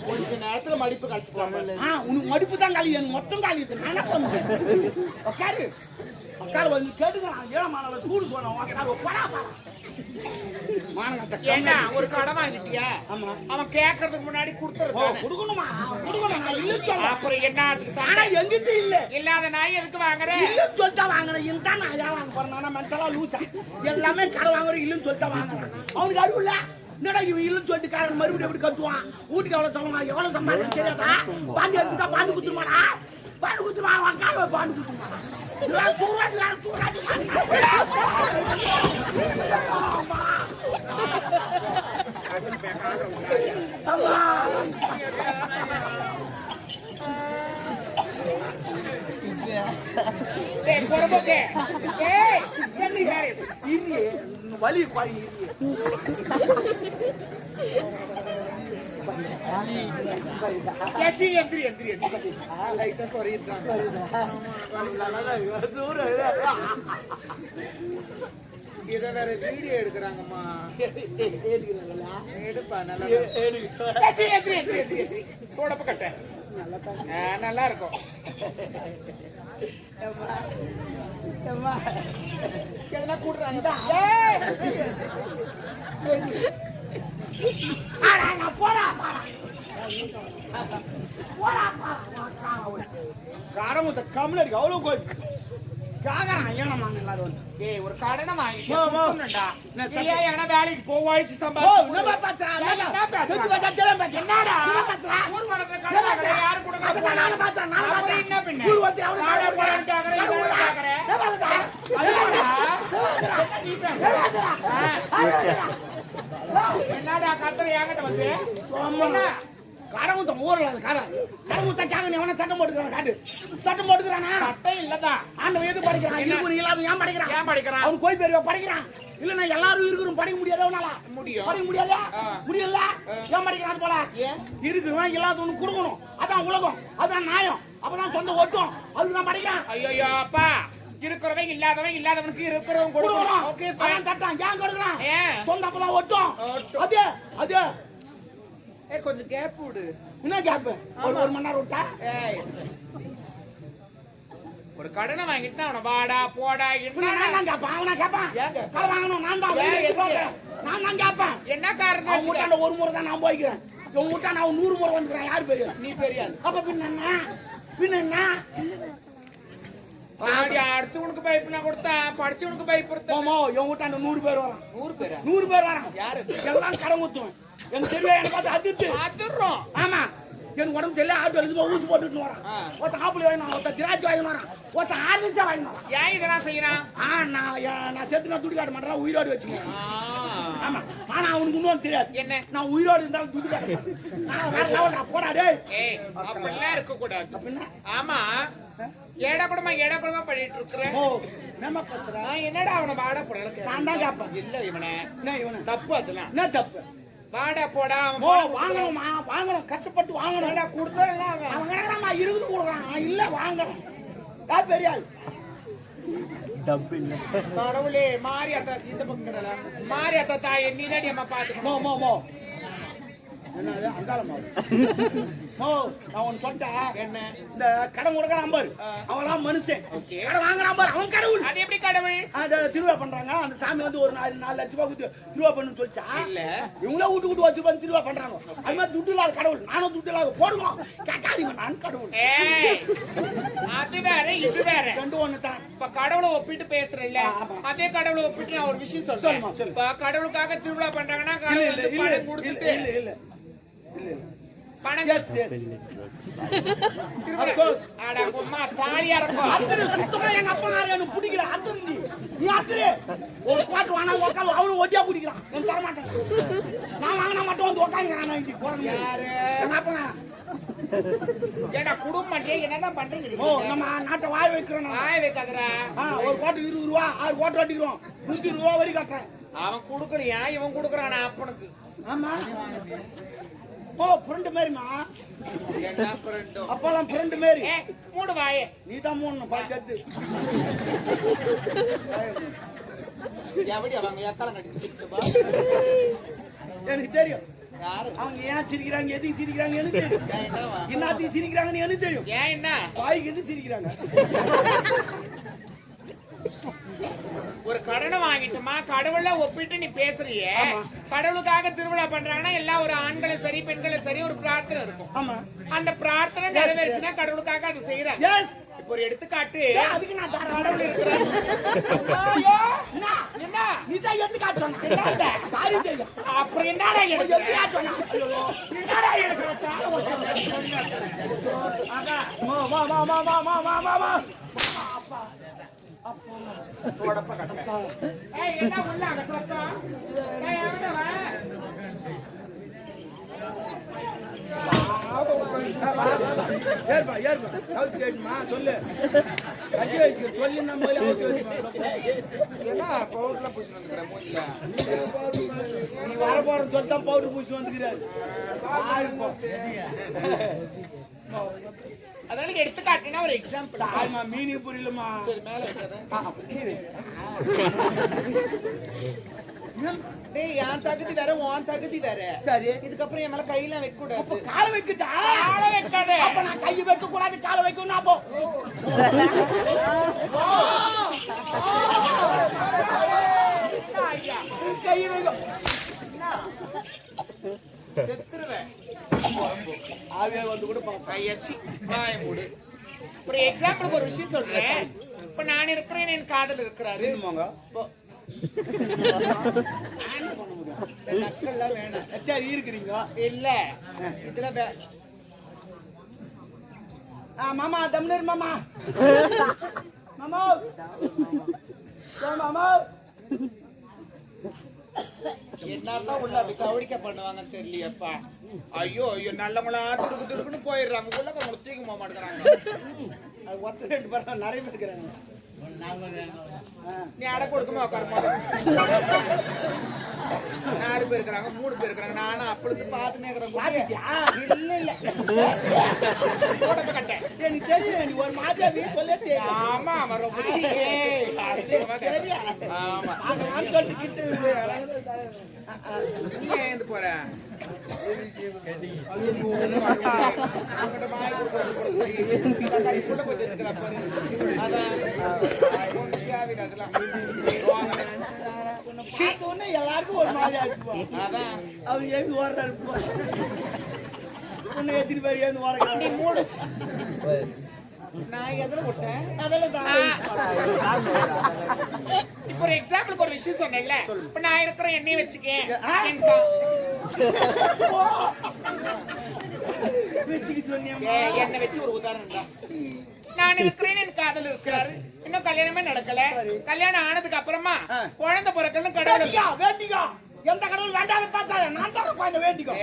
கொஞ்ச நேரத்துல மடிப்பு கழிச்சுட்டாங்க. உனக்கு மடிப்பு தான் காலி, எனக்கு மொத்தம் காலி. நானே உட்காரு உட்காரு வந்து கேட்டுக்கிறான். ஏழமான சூடு சொன்னான் உட்காரு போடா என்ன ஒரு கடன் வாங்கிட்டியா? ஆமா. அவன் கேட்கறதுக்கு முன்னாடி கொடுத்துருக்கான். கொடுக்கணுமா? கொடுக்கணும். அப்புறம் என்ன? ஆனா எங்கிட்ட இல்ல. இல்லாத நாய் எதுக்கு வாங்குறேன்? இல்லன்னு சொல்லிட்டா வாங்குறேன். இதுதான் நான் ஏன் வாங்க போறேன்? நான் மென்டலா லூசா எல்லாமே கடை வாங்குறேன். இல்லன்னு சொல்லிட்டா வாங்குறேன். அவனுக்கு அறிவு இல்ல. என்னடா இவன் இல்லன்னு சொல்லிட்டு காரன் மறுபடியும் எப்படி கத்துவான்? வீட்டுக்கு எவ்வளவு சொல்லணும், எவ்வளவு சம்பாதிக்க தெரியாதா? பாண்டி எடுத்துட்டா பாண்டு குத்துருமாடா, பாண்டு குத்துமா கால பாண்டு குத்துமா வலி பாருங்க. இத வேற வீடியோ எடுக்கிறாங்கம்மா. எடுப்பா நல்லா போடப்ப கட்ட நல்லா இருக்கும். எதனா கூடுறாங்க காரமுத்த கம்முனடி அவ்வளவு கோயில் காகறான். ஏனமா இல்லாத வந்து ஏய் ஒரு கடனை வாங்கிட்டா எங்கனா வேலைக்கு போ வழிச்சு சம்பாதிச்சு என்னடா என்னடா ஊர் வளர்ற கடை யாரு கொடுக்க நான் பார்த்தேன். என்ன பண்ண ஊர் வந்து எவ்வளவு என்னடா கத்துற என்கிட்ட வந்து கடவுத்த ஊர்ல கடவுத்த காங்க எவனா சட்டம் போட்டுக்கிறான். காட்டு சட்டம் போட்டுக்கிறானா? சட்டம் இல்லதான் ஆண்டவன் எது படிக்கிறான்? இல்லாத ஏன் படிக்கிறான்? ஏன் படிக்கிறான்? அவன் கோயில் பேர் படிக்கிறான். இல்லன்னா எல்லாரும் இருக்கிறோம் படிக்க முடியாது. அவனால முடியும் படிக்க முடியாது. முடியல ஏன் படிக்கிறான்? போல இருக்கிறவன் இல்லாதவனுக்கு கொடுக்கணும். அதான் உலகம், அதான் நியாயம். அப்பதான் சொந்த ஓட்டும். அதுதான் படிக்கிறான். ஐயோ அப்பா இருக்கிறவன் இல்லாதவனுக்கு இருக்கிறவன் கொடுக்கணும். ஓகே அதான் சட்டம். ஏன் கொடுக்குறான்? சொந்த அப்பதான் ஓட்டும். அது அது கொஞ்சம் கேப் விடு. என்ன கேப்? ஒரு மணி நேரம் விட்டா ஒரு கடனை வாங்கிட்டு அவனை வாடா போடா நான் கேட்பான். அவனா கேட்பான் கடை வாங்கணும். நான் தான் கேட்பேன். என்ன காரணம்? அவன் வீட்டாண்ட ஒரு முறை தான் நான் போய்க்கிறேன். உன் வீட்டாண்ட அவன் 100 முறை வந்துக்கிறான். யாரு பெரிய? நீ பெரியாது. அப்ப பின்ன என்ன அடுத்தவனுக்கு பைப்புனா கொடுத்தா படிச்சவனுக்கு பைப் கொடுத்தோமோ. என் வீட்டாண்ட 100 பேர் வரான். 100 பேர் வரான். யாரு? எல்லாம் கடன் ஊத்துவேன். எனக்கு தெரியல. எனக்கு பார்த்து அதிர்றோம். ஆமா எனக்கு உடம்பு சரியில்லை. ஆட்டோ எழுதி ஊசி போட்டுட்டு வரான். ஒருத்த ஆப்பிள் வாங்கினான், ஒருத்த திராட்சை வாங்கினான், ஒருத்த ஆரஞ்சா வாங்கினான். ஏன் இதெல்லாம் செய்யறான்? நான் செத்து நான் துடி காட்ட மாட்டேன். உயிரோடு வச்சுக்கேன். ஆமா ஆனா அவனுக்கு இன்னும் தெரியாது. என்ன? நான் உயிரோடு இருந்தாலும் துடி காட்ட போடா டே. அப்படிலாம் இருக்க கூடாது. ஆமா ஏடா கூடமா பண்ணிட்டு இருக்கிறேன். என்னடா அவனை வாடா போட நான் தான் கேட்பேன். இல்ல இவனை தப்பு. அதெல்லாம் என்ன தப்பு? வாடா போடா வாங்கணும். கஷ்டப்பட்டு வாங்கணும். கொடுத்தா அவன் கிடக்குறான். இருக்குது கொடுக்குறான். இல்ல வாங்குறேன். யார் பெரிய ஆள்? கடவுளே மாரியாத்தா இந்த பக்கம் மாரியாத்தா தாய் நீ தாடி அம்மா பாத்துக்கணும். என்ன இந்த கடன் கொடுக்கறான் பாரு, அவன் மனுஷன். கடன் வாங்குறான் பாரு, அவன் கடவுள். அது எப்படி கடவுள்? திருவிழா பண்றாங்க. அந்த சாமி வந்து ஒரு 4 லட்சம் ரூபாய் கொடுத்து திருவிழா பண்ணு சொல்லிச்சா? இல்ல இவங்களே வீட்டு வச்சு பண்ணி திருவிழா பண்றாங்க. அது மாதிரி துட்டு இல்லாத கடவுள். நானும் துட்டு இல்லாத போடுவோம். கேட்காதீங்க, நான் கடவுள். அது வேற இது வேற ரெண்டு ஒண்ணு தான். இப்ப கடவுளை ஒப்பிட்டு பேசுறேன் இல்ல, அதே கடவுளை ஒப்பிட்டு நான் ஒரு விஷயம் சொல்றேன். இப்ப கடவுளுக்காக திருவிழா பண்றாங்கன்னா கடவுள் பணம் கொடுத்துட்டு இல்ல பணம் எங்க அப்பா பிடிக்கிறான். ஒரு பாட்டு வாங்க உட்காந்து அவனு ஒட்டியா பிடிக்கிறான். தர மாட்டேன். நான் வாங்கினா மட்டும் வந்து உட்காந்துக்கிறான். ஏடா குடும்பம் என்னதான் பண்றீங்க? நம்ம நாட்டை வாய் வைக்கிறோம். வாய் வைக்காதரா. ஒரு கோட்டு 20 ரூபா 6 கோட்டு வட்டிக்கிறோம். 120 ரூபா வரி கட்டுறேன். அவன் கொடுக்கலையா? இவன் கொடுக்குறான் அப்பனுக்கு. ஆமா ஃப்ரெண்ட் மாதிரிமா. என்ன ஃப்ரெண்ட்? அப்பெல்லாம் ஃப்ரெண்ட் மாதிரி. மூடு வாயே. நீ தான் மூடணும். பார்த்து எப்படி அவங்க எக்காலம் கட்டி சிரிச்சப்பா எனக்கு தெரியும் யாரு அவங்க ஏன் சிரிக்கிறாங்க எதுக்கு சிரிக்கிறாங்க எனக்கு தெரியும் என்னத்தையும் சிரிக்கிறாங்கன்னு எனக்கு தெரியும் ஏன் என்ன வாய்க்கு எது சிரிக்கிறாங்க ஒரு கடனை வாங்கிட்டுமா கடவுள ஒப்பிட்டு நீ பேசுறியே கடவுளுக்காக திருவிழா பண்றாங்கன்னா எல்லாம் ஒரு ஆண்களும் சரி பெண்களும் சரி ஒரு பிரார்த்தனை இருக்கும் ஆமா அந்த பிரார்த்தனை நிறைவேறுச்சுன்னா கடவுளுக்காக அது செய்யறாங்க எஸ் இப்போ ஒரு எடுத்துக்காட்டு அதுக்கு நான் தர கடவுள் இருக்கிறார் என்ன நீ தான் எது காட்டணும் என்னடா காரி தெரியும் அப்புறம் என்னடா எது காட்டணும் என்னடா எடுக்கிறா மா மா மா மா மா மா மா மா அப்பா அப்பா தோடப்ப கட்ட ஏய் என்ன உள்ள அங்க சத்தா ஏய் எவன வா ஏர்பா கவுச்சு கேட்டுமா சொல்லு அடி வயசுக்கு சொல்லி நம்மளே அவுட் வச்சுமா என்ன பவுடர்ல பூசி வந்துக்கற மூஞ்சில நீ வர போறன்னு சொல்லிட்டா பவுடர் பூசி வந்துக்கிறாரு ஆயிருப்போம் அதனால எடுத்துக்காட்டினா ஒரு எக்ஸாம்பிள் சாரிமா மீனி புரியலமா சரி மேல வைக்கிறேன் டேய் யான் தகுதி வேற உன் தகுதி வேற சரி இதுக்கு அப்புறம் என் மேல கையில வைக்க கூடாது அப்ப கால வைக்கட்டா கால வைக்காத அப்ப நான் கை வைக்க கூடாது கால வைக்கணும் அப்போ ஐயா கை வைக்க செத்துருவேன் ஆவியா வந்து கூட பாப்பா கையச்சி வாய மூடு ஒரு எக்ஸாம்பிளுக்கு ஒரு விஷயம் சொல்றேன் இப்ப நான் இருக்கிறேன் என் காதல் இருக்கிறாரு என்னமாங்க நக்கல்லாம் வேணாம் சரி இருக்கிறீங்க இல்ல இதுல மாமா தம்னர் மாமா மாமா மாமா என்னதான் உள்ள அப்படி கவடிக்க பண்ணுவாங்கன்னு தெரியலையப்பா ஐயோ ஐயோ நல்லவங்களா துடுக்கு துடுக்குன்னு போயிடுறாங்க உள்ள முத்திக்க போக மாட்டேங்கிறாங்க அது ஒத்த ரெண்டு பேரும் நிறைய பேர் இருக்கிறாங்க நீ அடை கொடுக்குமா உட்காருமா 4 பேர் இருக்கிறாங்க 3 பேர் இருக்கிறாங்க நானும் அப்படி பார்த்துனே இருக்கிறேன் இல்ல இல்ல போடப்ப கட்டேன் எனக்கு தெரியும் நீ ஒரு மாதிரி சொல்ல தெரியும் ஆமா ஆமா ரொம்ப ஆமா நான் சொல்லி கிட்ட நீ ஏந்து போற எல்லாருக்கும் ஒரு மாதிரி அவர் ஏந்து ஓடுறாரு உன்னை எத்தனை பேர் ஏந்து ஓடுறாங்க மூடு நான் எதுல விட்டேன் இப்ப ஒரு எக்ஸாம்பிளுக்கு ஒரு விஷயம் சொன்னேன்ல இப்ப நான் இருக்கிற எண்ணெய் வச்சுக்கேன் எண்ணெய் வச்சு ஒரு உதாரணம் தான் நான் இருக்கிறேன் என் காதல் இருக்கிறாரு இன்னும் கல்யாணமே நடக்கல கல்யாணம் ஆனதுக்கு அப்புறமா குழந்தை பிறக்கணும் கடவுள் வேண்டிக்கோ எந்த கடவுள் வேண்டாத பேசாத நான் தான் குழந்தை வேண்டிக்கோ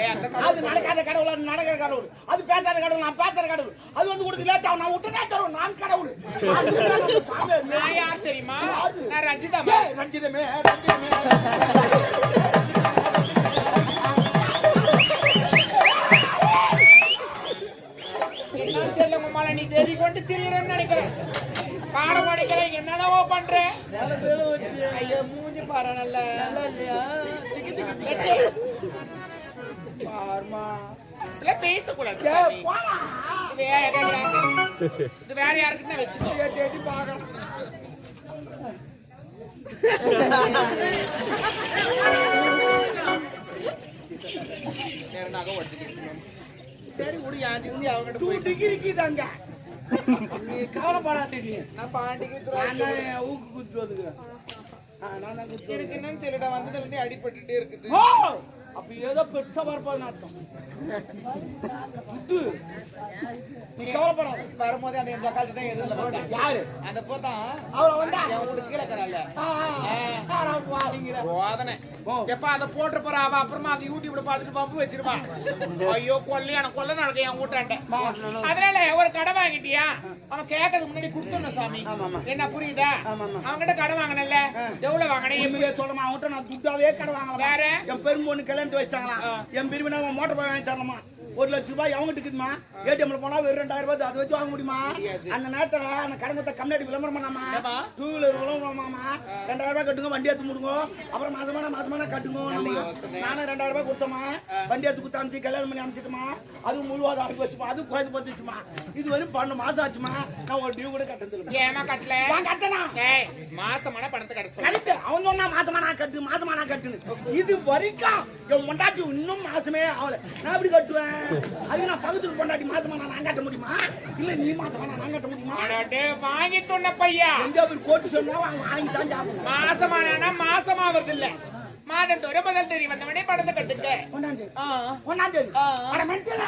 அது நடக்காத கடவுள் அது நடக்கிற கடவுள் அது பேசாத கடவுள் நான் பேசுற கடவுள் அது வந்து கொடுத்து லேட் ஆகும் நான் விட்டுனே தருவேன் நான் கடவுள் நான் யார் தெரியுமா நான் ரஞ்சிதமே ரஞ்சிதமே என்னன்னு தெரியல உமால நீ தேடி கொண்டு திரியறன்னு நினைக்கிறேன் பாடம் படிக்கிறேன் என்னென்னவோ பண்றேன் ஐயோ மூஞ்சி பாரு நல்ல பேசக்கூடாது இது வேற யாருக்குன்னா வச்சுக்கோ பாக்கலாம் நேரனாக ஒட்டிக்கிட்டு சரி விடு யான் ஜிசி அவங்க 2 டிகிரிக்கு தாங்க நீ கவலைப்படாதீங்க நான் பாண்டிக்கு ஊக்கு குத்துறதுக்கு நான் எனக்கு என்னன்னு தெரியல வந்ததுல இருந்து அடிபட்டுட்டே இருக்குது அப்ப ஏதோ பெருசா வரப்போகுதுன்னு அர்த்தம் நீ கவலைப்படாத வரும்போது அந்த ஜக்காத்து தான் எதுல போட்டேன் யாரு அந்த போதான் அவள வந்தா என் வீடு கீழே கரால வாங்கிற போதனை எப்ப அதை போட்டு போற அவ அப்புறமா அந்த யூடியூப்ல பாத்துட்டு பம்பு வச்சிருவான் ஐயோ கொல்லையான கொல்ல நடக்க என் வீட்டாண்ட அதனால ஒரு கடை வாங்கிட்டியா அவன் கேட்கறதுக்கு முன்னாடி கொடுத்துடணும் சாமி என்ன புரியுதா அவன்கிட்ட கடை வாங்கினல எவ்வளவு வாங்கினேன் சொல்றமா அவன்கிட்ட நான் துட்டாவே கடை வாங்கலாம் வேற என் பெரும்பொண்ணு கல்யாணத்து வச்சாங்களாம் என் பிரிவினா மோட்டர் பைக் வாங்கி தரணுமா 1,00,000 எவங்கிட்ட இருக்குதுமா? ஏடிஎம்ல போனா வெறும் 2,000 ரூபாய் அதை வச்சு வாங்க முடியுமா? அந்த நேரத்துல அந்த கடங்கத்தை கம்மியாட்டி விளம்பரம் பண்ணாமா? 2 வீலர் விளம்பரமாமா 2,000 ரூபாய் கட்டுங்க, வண்டி எடுத்து முடுங்க, அப்புறம் மாசமான கட்டுங்க. நானும் 2,000 ரூபாய் கொடுத்தோமா, வண்டி எடுத்து குத்து அமிச்சு கல்யாணம் பண்ணி அமிச்சிட்டுமா, அது முழுவாத அனுப்பி வச்சுமா, அது கோயில் பத்துச்சுமா. இது வரையும் 12 மாசம் ஆச்சுமா, நான் ஒரு டியூ கூட கட்டதில்லை. ஏமா கட்டல? கட்டனா மாசமான பணத்தை கட்ட கரெக்ட். அவன் சொன்னா மாசமான கட்டுன்னு. இது வரைக்கும் என் பொண்டாட்டி இன்னும் மாசமே ஆகல. நான் எப்படி கட்டுவேன்? அது நான் பக்கத்துக்கு பொண்டாட்டி மாசமான நான் கட்ட முடியுமா? இல்ல நீ மாசமான நான் கட்ட முடியுமா? வாங்கி சொன்ன பையா எங்க போய் கோட்டு சொன்னா வாங்கி தான் சாப்பிடணும். மாசமான மாசமாவது இல்ல, மாதத்தோட முதல் தேதி வந்தவனே பணத்தை கட்டுங்க. ஒன்னாம் தேதி அட மென்டல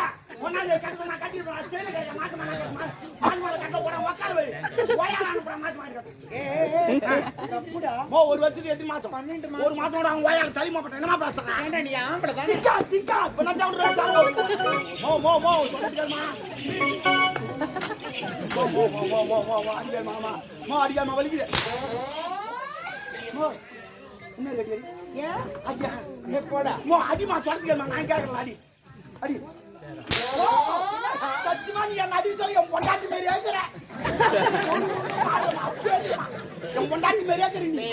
ஒன்னாம் தேதி கட்ட நான் கட்டிடுறேன். சேல கட்ட மாசமான கட்ட போற உட்கார வை ஓயால அனுப்புற மாசமான கட்ட. தப்புடா. ஒரு வருஷத்துக்கு எத்தனை மாசம்? 12 மாசம். ஒரு மாசம் கூட அவங்க ஓயால தலிமா பட்ட என்னமா பேசுறேன்? ஏண்டா நீ ஆம்பள தானே? சிக்கா இப்ப நான் சொல்றேன். மோ சொல்லுங்கம்மா. அடிங்க மாமா. அடிங்க வலிக்குது. என்ன கேட்டீங்க? ஏன் அடியா? ஏ போடா. அடிமா சொல்லுங்கம்மா, நான் கேக்குறேன். அடி சத்தியமா நீ என்ன அடி சொல்லி என் பொண்டாட்டி மாரி ஏத்துற. என் பொண்டாட்டி மாரி ஏத்துற நீ.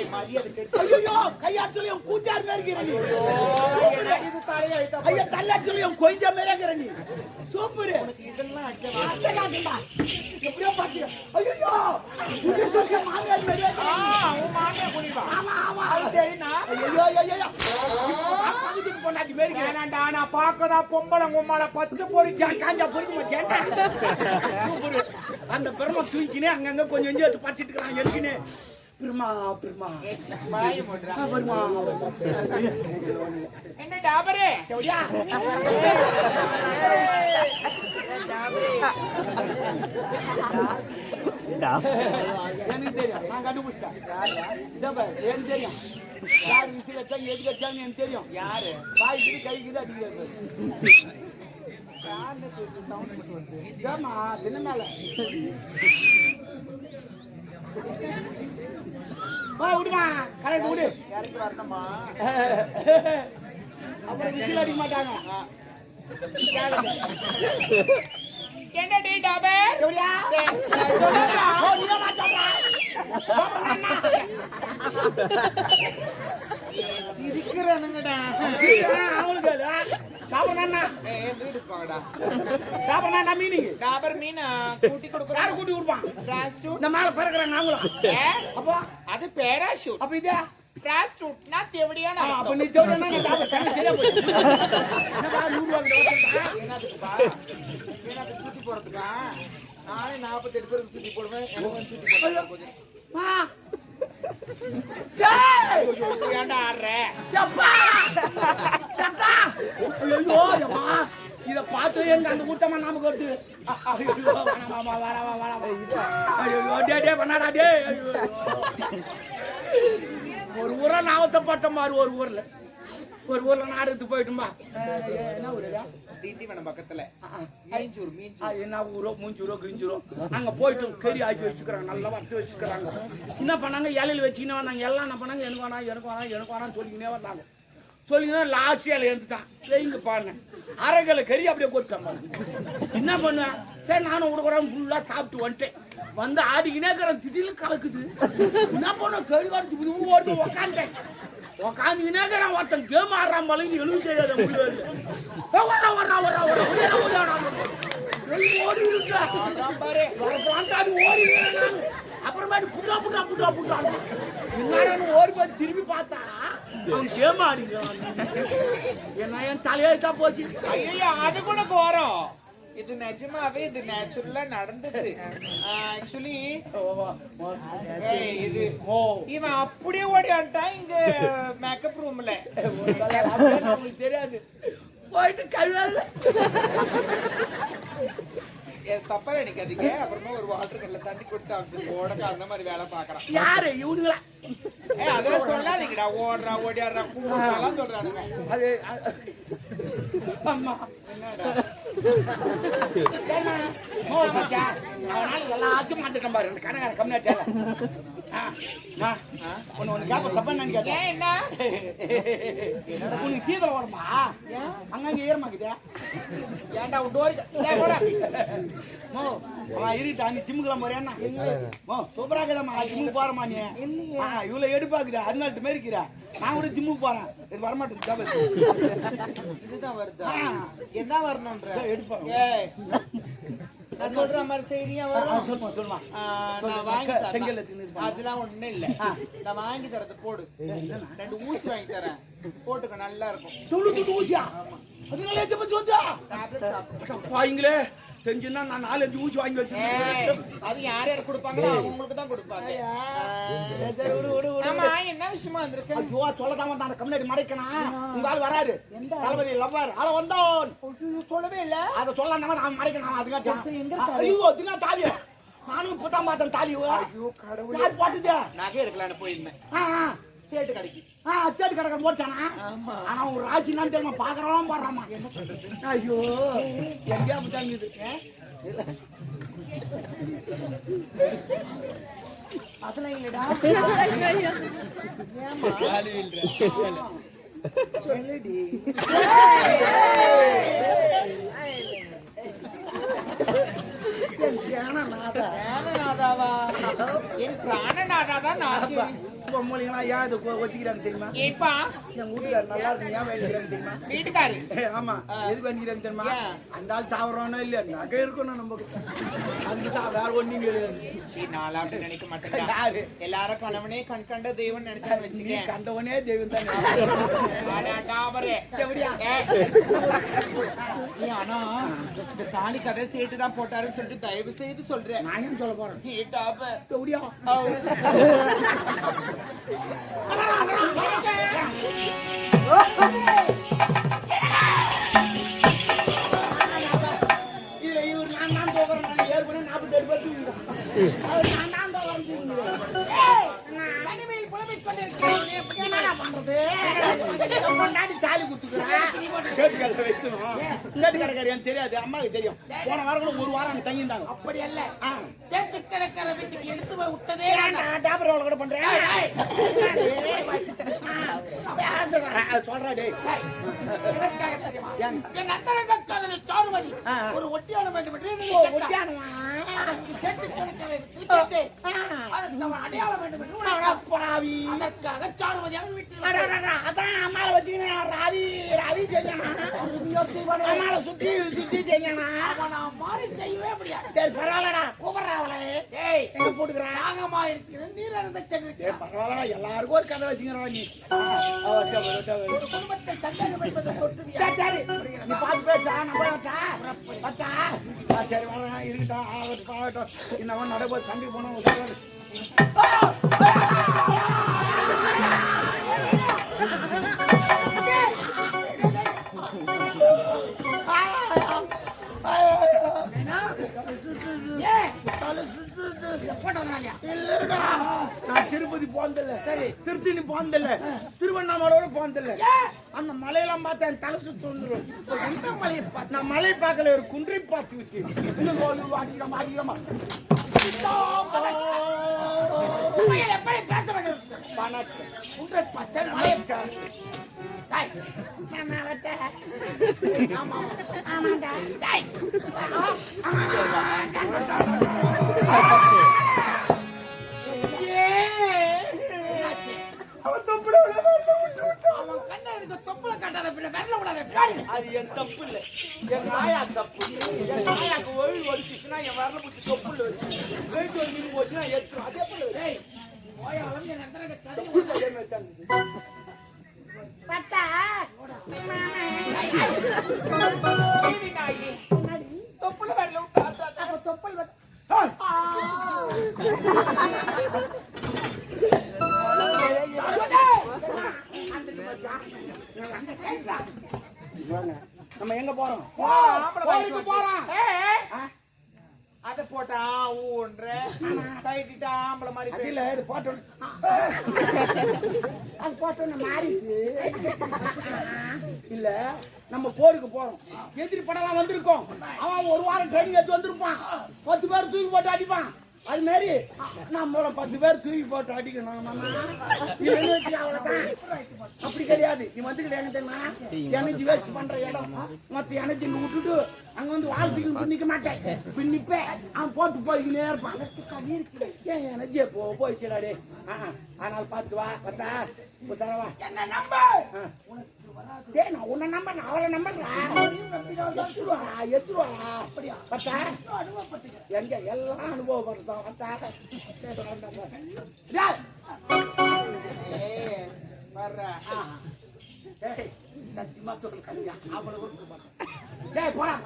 ஐயோ கையா சொல்லி என் கூத்தார் மாரி இருக்கிற நீ. இது தலையா ஐயா தலையா சொல்லி என் கொய்ஞ்சா மாரி இருக்கிற நீ. சூப்பர். இதெல்லாம் அச்சமா எப்படியோ பாத்தியா? ஐயோ இது மாமியார் மாரி ஏத்துற. உன் மாமியார் புரிவா? ஆமா அது தெரியுனா? ஐயோ பக்கத்துக்கு பொண்டாட்டி மாரி இருக்கிற. ஏன்டா நான் பாக்கதா பொம்பளை உம்மால பச்சை பொரிக்கா காஞ்சா பொரிக்க மாட்டேன்டா. அந்த பெருமை தூக்கினே அங்கங்க கொஞ்சம் கொஞ்சம் எடுத்து பச்சிட்டு இருக்கான். எடுக்கினே பெருமா என்ன டாபரே செவடியா எனக்கு தெரியும், நான் கண்டுபிடிச்சேன். எனக்கு தெரியும் யார் விசில் வச்சா எதுக்கு வச்சாங்க எனக்கு தெரியும். யாரு வாய்க்கு கைக்கு அடிக்கிறது. தின மேல விடுமா கரெக்ட் விடு. இறக்கி வரணுமா? அப்புறம் விசில் அடிக்க மாட்டாங்க. என்னடி டாபர் எப்படியா சிரிக்கிறானுங்கடா. அவங்களுக்கு சாப்பிடா சாப்பிடா மீனிங் டாபர் மீன் கூட்டி கொடுக்குற. யாரு கூட்டி கொடுப்பான்? டிரான்ஸ்டூட். இந்த மேல பிறகுறாங்க நாங்களும். அப்போ அது பேராஷூட். அப்ப இதே டிரான்ஸ்டூட்னா தேவடியான. அப்ப நீ தேவடியானா நான் டாபர் கண்ணு சரியா போச்சு. என்னடா 100 ரூபாய் கொடுத்தா என்னதுக்குப்பா? எனக்கு சுத்தி போறதுக்கா? நானே 48 பேருக்கு சுத்தி போடுவேன். எனக்கு சுத்தி போடுறேன் கொஞ்சம். வா டேய் ஏன்டா ஆடுற? சப்பா சட்டா ஐயோ யம்மா இத பார்த்து எங்க அந்த கூட்டமா நமக்கு வருது. ஐயோ மாமா வரவா ஐயோ டேய் பண்ணாடா டேய். ஒரு ஊரா நாவத்தப்பட்ட மாதிரி ஒரு ஊர்ல நாடகத்துக்கு போயிட்டுமா. என்ன ஊருடா? திண்டிவனம் பக்கத்துல மீஞ்சூர். என்ன ஊரோ மூஞ்சூரோ கிரிஞ்சூரோ அங்க போயிட்டு கறி ஆக்கி வச்சுக்கிறாங்க, நல்லா வறுத்து வச்சுக்கிறாங்க. என்ன பண்ணாங்க? இலையில வச்சுக்கினே வந்தாங்க. எல்லாம் என்ன பண்ணாங்க? எனக்கு வேணாம் சொல்லிக்கினே வந்தாங்க. சொல்லிங்கன்னா லாஸ்ட் இலை எழுந்துட்டான். இங்க பாருங்க அரைக்கலை கறி அப்படியே கொடுத்தாங்க. என்ன பண்ணுவேன்? சரி நானும் விடுக்கிறேன். ஃபுல்லா சாப்பிட்டு வந்துட்டேன். வந்து ஆடிக்கினே இருக்கிறேன். திடீர்னு கலக்குது. என்ன பண்ண கறி வாடி ஓட்டு உக்காந்துட்டேன். உக்காந்துக்கினே இருக்கிறான். ஒருத்தன் கேம் ஆடுறான் பழகி எழுதி செய்யாத அப்புறமேட்டு புட்டா புட்டா புட்டா புட்டான். என்ன ஓடி போய் திரும்பி பார்த்தா அவன் கேம் ஆடிக்கிறான். என்ன என் தலையெழுத்தா போச்சு. ஐயோ அது கூட கோரம். இது நிஜமாவே இது நேச்சுரலா நடந்தது. ஆக்சுவலி இது இவன் அப்படியே ஓடியான்ட்டான் இங்க மேக்கப் ரூம்ல. அவங்களுக்கு தெரியாது. போயிட்டு கழுவாது தப்பா நினைக்காதீங்க. அப்புறமா ஒரு வாட்டர் கல்ல தண்ணி கொடுத்து அமைச்சு ஓடக்க அந்த மாதிரி வேலை பாக்குறான். யாரு இவனுங்களா? அதெல்லாம் சொல்லாதீங்கடா. ஓடுறா ஓடியாடுறா கூப்பிடலாம் சொல்றானுங்க. அது அம்மா என்னடா எல்லாத்தையும் மாத்திட்டேன் பாரு. கணக்கார கம்மியாட்டேன் ஒண்ணு கேப்ப தப்பா நான் கேட்டேன். ஏன் என்ன உனக்கு சீதல வருமா? அங்கங்க ஈரமாக்குதே. ஏன்டா டோர் போடா மோ அவன் இருட்டா நீ ஜிம்முக்குலாம் போறியாண்ணா? மோ சூப்பரா இருக்குதாம்மா ஜிம்முக்கு போறமா நீ? இவ்வளவு எடுப்பாக்குதா அதனால மாரி இருக்கிற. நான் கூட ஜிம்முக்கு போறேன். இது வரமாட்டேன். இதுதான் வருதா? என்ன வரணும்ன்ற எடுப்பாங்க. ஏய் நான் சொல்ற மாதிரி செய்தியா வரும். சொல்லுமா நான் வாங்கி செங்கல்ல அதெல்லாம் ஒண்ணும் இல்ல. நான் வாங்கி தரது போடு. 2 ஊசி வாங்கி தரேன். போட்டுக்க நல்லா இருக்கும். தொழுது ஊசியா? அதனால எது பத்தி சொல்றா? டேப்லெட் சாப்பிடு. பாயிங்களே தெரிஞ்சுன்னா நான் 4-5 ஊசி வாங்கி வச்சிருக்கேன். அது யார் யார் கொடுப்பாங்களோ அவங்களுக்கு தான் கொடுப்பாங்க. ஆமா என்ன விஷயமா வந்திருக்க? ஐயோ சொல்லதான் வந்தான் அந்த கம்யூனிட்டி மடைக்கனா உங்க ஆள் வராரு. தளபதி லவ்வர் ஆள வந்தான். சொல்லவே இல்ல. அத சொல்லலாம் நான் மடைக்கனா அதுக்கு எங்க இருக்காரு? ஐயோ தினா தாலி நானும் இப்பதான் பார்த்தேன் தாலி. ஐயோ கடவுளே யார் போட்டுதே? நகை எடுக்கலாம்னு போயிருந்தேன். சேட்டு கடைக்கு. சேட்டு கடைக்கு போட்டானா? ஆனா ஒரு ராசி நான் தெரியுமா பாக்குறவன் போடுறாமா. ஐயோ எங்கேயா போட்டாங்க அதெல்லாம் இல்லடா. சொல்லுடி. பிராணநாதாவா? என் பிராணநாதாதான் நாக்கு. பொம்மலிங்களா ஏன் இது வச்சுக்கிறாங்க தெரியுமா? ஏப்பா என் வீட்டுக்காரர் நல்லா இருக்கு ஏன் வேண்டிக்கிறாங்க தெரியுமா? வீட்டுக்காரு ஆமா எதுக்கு வேண்டிக்கிறாங்க தெரியுமா? அந்த ஆள் சாவறானோ இல்லையா நகை இருக்கணும் நமக்கு. அதுக்கு வேற ஒண்ணும் கிடையாது. நாளா அப்படி நினைக்க மாட்டேன். யாரு எல்லாரும் கணவனே கண் கண்ட தெய்வம் நினைச்சான்னு வச்சுக்க. கண்டவனே தெய்வம் தான். ஆனா இந்த தாலி கதை சேட்டு தான் போட்டாருன்னு சொல்லிட்டு தயவு செய்து சொல்றேன். நான் ஏன் சொல்ல போறேன்? எப்படியா இதுல இவர் நான் தோக்குறேன். நான் ஏற்கனவே 47 பேர் தூக்கிட்டேன். நான் தாலி குத்துக்கிறேன். சேட்டு கடைக்கு வைக்கணும். சேட்டு கடைக்காரி எனக்கு தெரியாது அம்மாவுக்கு தெரியும். போன வாரம் ஒரு வாரம் அங்க தங்கியிருந்தாங்க. அப்படி அல்ல சேட்டு கடைக்கார வீட்டுக்கு எடுத்து போய் விட்டதே டேபர் ரோல் கூட பண்றேன். சொல்றா டேய் என் நண்பர்கள் காதலி சாருமதி ஒரு ஒட்டியானம் வேண்டும் என்று ஒட்டியானமா சேட்டு கடைக்கார அடையாளம் வேண்டும் என்று பாவி அதற்காக சாருமதி அவன் வீட்டில் அதான் அம்மாவை வச்சுக்கினேன். ரவி செஞ்சானா அம்மாவை சுத்தி சுத்தி செஞ்சானா நான் மாறி செய்யவே முடியாது. சரி பரவாயில்லடா கூப்பிடுறா அவளை. ஏய் எங்க போட்டுக்கிறேன் நாகமா இருக்கிற நீர் அருந்த சென்று பரவாயில்ல எல்லாருக்கும் ஒரு கதை வச்சுக்கிறவா நீ. ஒரு குடும்பத்தை சந்தேகம் என்பதை தொட்டு சரி நீ பார்த்து பேசா நம்பா பத்தா சரி இருக்கட்டும் ஆகட்டும். இன்னவன் நடப்போது சண்டைக்கு போனோம். நான் திருப்பதி போனதில்ல. சரி திருத்தணி போனதில்ல. திருவண்ணாமலையோட போனதில்ல. அந்த மலையெல்லாம் பார்த்தா என் தலை சுத்து வந்துடும். எந்த மலையை பார்த்து நான் மலை பார்க்கல ஒரு குன்றை பார்த்து விட்டு எப்படி பேச வேண்டும் குன்றை பார்த்தேன் மலை அது என் தப்பு இல்ல. என் நாயா தப்பு. என் நாயாக்கு ஒழி ஒழிச்சுன்னா என் வரல பிடிச்சி தொப்புல வச்சு வெயிட் ஒரு மீன் போச்சுன்னா எடுத்துரும். அதே போல தொப்புல வரல தொப்புல் நம்ம எங்க போறோம்? போறோம். அத போட்டா ஊன்ற கைட்டிட்டா ஆம்பளை மாதிரி இல்ல இது போட்டோம். அது போட்டோன்னு மாறிட்டு இல்ல நம்ம போருக்கு போறோம். எதிரி படலாம் வந்திருக்கோம். அவன் ஒரு வாரம் ட்ரைனிங் எடுத்து வந்திருப்பான். 10 பேர் தூக்கி போட்டு அடிப்பான். அது மாதிரி நம்மள 10 பேர் தூக்கி போட்டு அடிக்கணும் மாமா. இவன் வச்சு அவ்வளவுதான். அப்படி கிடையாது. நீ வந்துக்கிட்ட என்ன தெரியுமா, எனர்ஜி வேஸ்ட் பண்ற இடம். மொத்த எனர்ஜி இங்க விட்டுட்டு அங்க வந்து வாழ் தூக்கி நிக்க மாட்டேன். பின்னிப்ப அவன் போட்டு போய்க்கினே இருப்பான். ஏன் எனர்ஜியை போயிடுச்சுடாடே. ஆனால் பார்த்து வா பத்தா சரவா என்ன நம்பர் டேய், நான் உன்னை நம்ப, நான் அவளை நம்புறா. எத்துருவா அப்படியா பத்தா எங்க எல்லாம் அனுபவப்படுத்தோம் பத்தா. சத்தியமா சொல்லு கல்யா அவ்வளவு டேய் போலாம்.